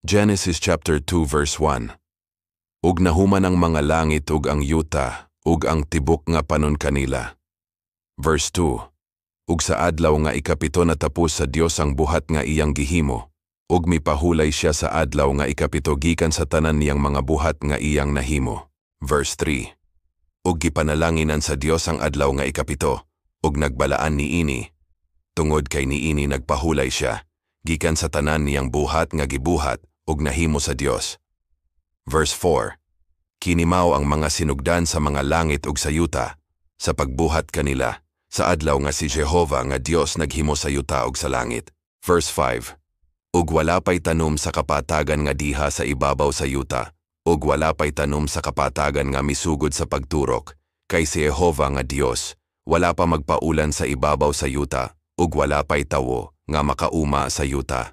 Genesis chapter 2 verse 1. Ug nahuman ang mga langit ug ang yuta ug ang tibok nga panon kanila. Verse 2. Ug sa adlaw nga ikapito natapos sa Dios ang buhat nga iyang gihimo, ug mipahulay siya sa adlaw nga ikapito gikan sa tanan niyang mga buhat nga iyang nahimo. Verse 3. Ug gipanalanginan sa Dios ang adlaw nga ikapito, ug nagbalaan niini. Tungod kay niini nagpahulay siya, gikan sa tanan niyang buhat nga gibuhat, ug nahimo sa Dios. Verse 4. Kinimaw ang mga sinugdan sa mga langit ug sa yuta, sa pagbuhat kanila, sa adlaw nga si Jehovah nga Dios naghimo sa yuta ug sa langit. Verse 5. Ug wala pay tanom sa kapatagan nga diha sa ibabaw sa yuta, ug wala pay tanom sa kapatagan nga misugod sa pagturok, kay si Jehovah nga Dios, wala pa magpaulan sa ibabaw sa yuta, ug wala pay tawo nga makauma sa yuta.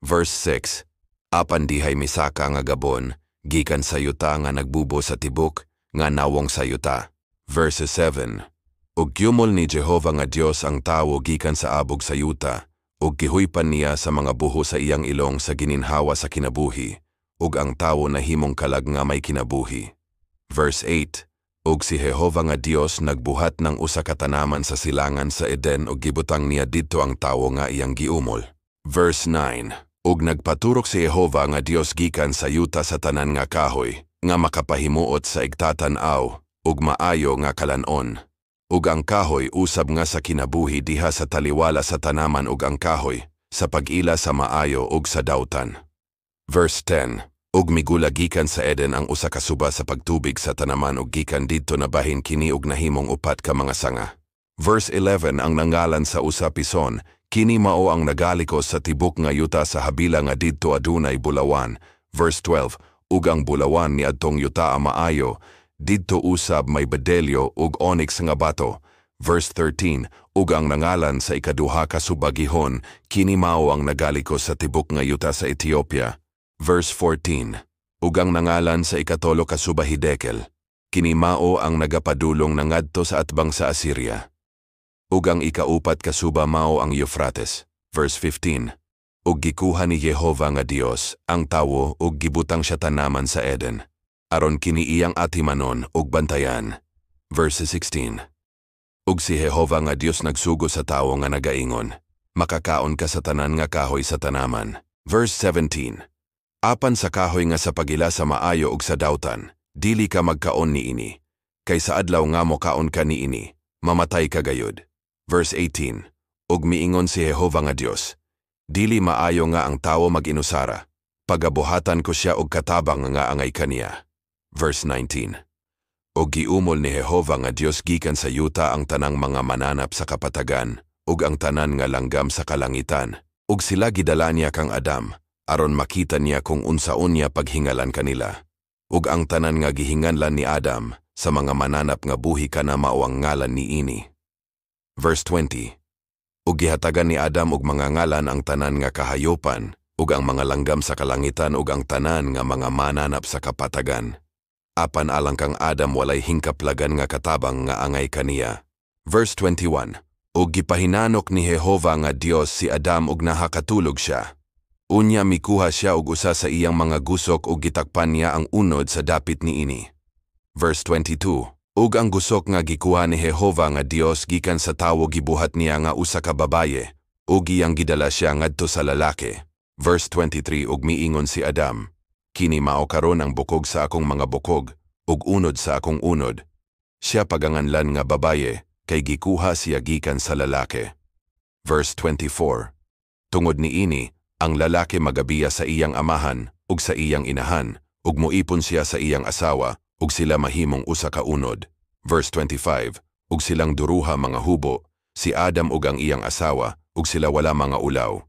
Verse 6. Apan dihay misaka nga gabon, gikan sa yuta nga nagbubo sa tibok, nga nawong sa yuta. Verse 7. Ug gyumol ni Jehovah nga Dios ang tawo gikan sa abog sa yuta, ug gihuypan niya sa mga buho sa iyang ilong sa gininhawa sa kinabuhi, ug ang tawo nahimong kalag nga may kinabuhi. Verse 8. Ug si Jehovah nga Dios nagbuhat ng usa ka tanaman sa silangan sa Eden ug gibutang niya didto ang tawo nga iyang giumol. Verse 9. Ug nagpaturok si Jehovah nga Dios gikan sa yuta sa tanan nga kahoy, nga makapahimuot sa igtatan-aw, ug maayo nga kalanon. Ug ang kahoy usab nga sa kinabuhi diha sa taliwala sa tanaman ug ang kahoy, sa pag-ila sa maayo ug sa dawtan. Verse 10. Ug migula gikan sa Eden ang usa ka suba sa pagtubig sa tanaman ug gikan didto nabahin kini ug nahimong upat ka mga sanga. Verse 11. Ang nangalan sa usa pison, kini mao ang nagalikos sa tibok nga yuta sa habila nga didto adunay bulawan. Verse 12. Ug ang bulawan ni adtong yuta maayo, didto usab may bedelyo ug onyx nga bato. Verse 13. Ug ang nangalan sa ikaduha ka subagihon, kini mao ang nagalikos sa tibok nga yuta sa Ethiopia. Verse 14. Ug ang nangalan sa ikatolo ka subahidekel, kini mao ang nagapadulong nangadto sa atbang sa Assyria. Ug ang ikaupat ka suba mao ang Euphrates. Verse 15. Ug gikuha ni Jehovah nga Dios ang tawo ug gibutang siya tanaman sa Eden, aron kini iyang atimanon ug bantayan. Verse 16. Ug si Jehovah nga Dios nagsugo sa tawo nga nagaingon, makakaon ka sa tanan nga kahoy sa tanaman. Verse 17. Apan sa kahoy nga sa pagila sa maayo ug sa dawtan, dili ka magkaon niini, kay sa adlaw nga mo kaon ka niini, mamatay ka gayud. Verse 18. Ug miingon si Jehovah nga Dios, dili maayo nga ang tawo mag-inusara, pagabuhatan ko siya og katabang nga angay kaniya. Verse 19. Ug giumol ni Jehovah nga Dios gikan sa yuta ang tanang mga mananap sa kapatagan, ug ang tanan nga langgam sa kalangitan, ug sila gidala niya kang Adam, aron makita niya kung unsaon niya paghingalan kanila. Ug ang tanan nga gihinganlan ni Adam, sa mga mananap nga buhi ka na mao ang ngalan ni ini. Verse 20. Ug gihatagan ni Adam og mga ngalan ang tanan nga kahayopan, ug ang mga langgam sa kalangitan ug ang tanan nga mga mananap sa kapatagan. Apan alang kang Adam walay hingkaplagan nga katabang nga angay kaniya. Verse 21. Ug gipahinanok ni Jehovah nga Dios si Adam ug nahakatulog siya. Unya mikuha siya og usa sa iyang mga gusok ug gitakpan niya ang unod sa dapit niini. Verse 22. Ug ang gusok nga gikuha ni Jehovah nga Dios gikan sa tawo gibuhat niya nga usa ka babaye, ug iyang gidala siya ngadto sa lalaki. Verse 23. Ug miingon si Adam, kini mao karon ang bukog sa akong mga bukog, ug unod sa akong unod. Siya paganganlan nga babaye, kay gikuha siya gikan sa lalaki. Verse 24. Tungod niini, ang lalaki magabiya sa iyang amahan, ug sa iyang inahan, ug moipon siya sa iyang asawa, ug sila mahimong usa ka unod. Verse 25. Ug silang duruha mga hubo, si Adam ug ang iyang asawa, ug sila wala mga ulaw.